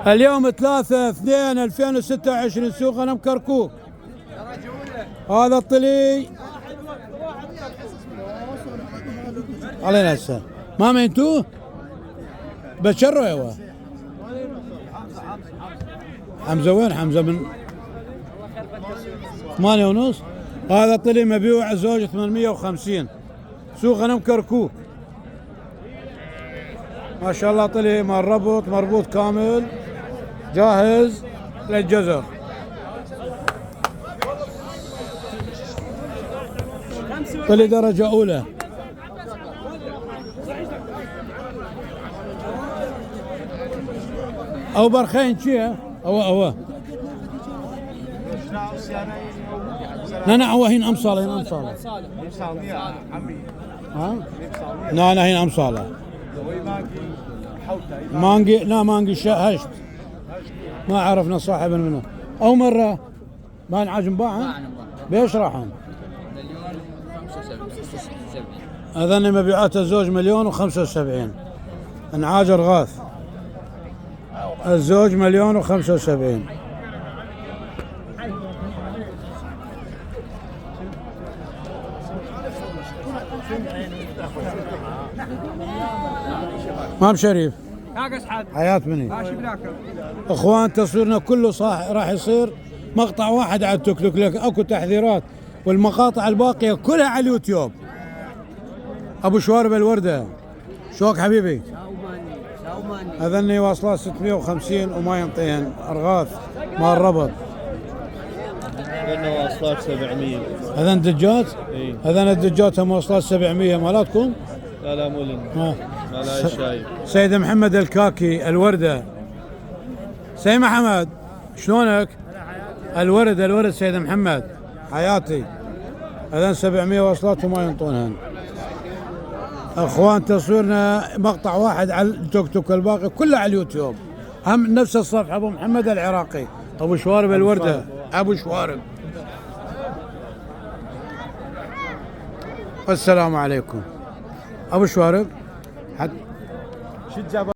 اليوم 3/2/2026 سوق غنم كركوك. هذا الطلي علينا هسه ما مينتوه بشروا ايوه. حمزه وين حمزه؟ من 8:30. هذا الطلي مبيوع زوج 850 سوق غنم كركوك. ما شاء الله طلي مال ربط مربوط كامل جاهز للجزر. طلي درجة أولى. أو برخين شيء أو لا هو هين أمصالة هين أمصالة. ها؟ لا هين أمصالة. مانجي لا مانجي هشت ما عرفنا صاحب منه أو مرة ما نعجم باعا بيش راحن. أذن مبيعات الزوج 1,075,000 انعاج رغاث. الزوج 1,075,000. مام شريف حياة مني اخوان تصويرنا كله صح راح يصير مقطع واحد على التيك توك، لك اكو تحذيرات والمقاطع الباقية كلها على اليوتيوب. ابو شوارب الوردة شوك حبيبي اذني واصلات 650 وما ينطيهن ارغاث مال ربط. لانه واصلات 700. اذن دجات؟ اي اذن الدجات هم واصلات 700 مالاتكم؟ لا مو لنا. لا شايف. سيد محمد الكاكي الوردة. سيد محمد شلونك؟ الورد سيد محمد حياتي. اذن 700 واصلات وما ينطونهن. اخوان تصويرنا مقطع واحد على التيك توك الباقي كله على اليوتيوب. هم نفس الصفحة ابو محمد العراقي ابو شوارب الوردة ابو شوارب. والسلام عليكم ابو شوارب.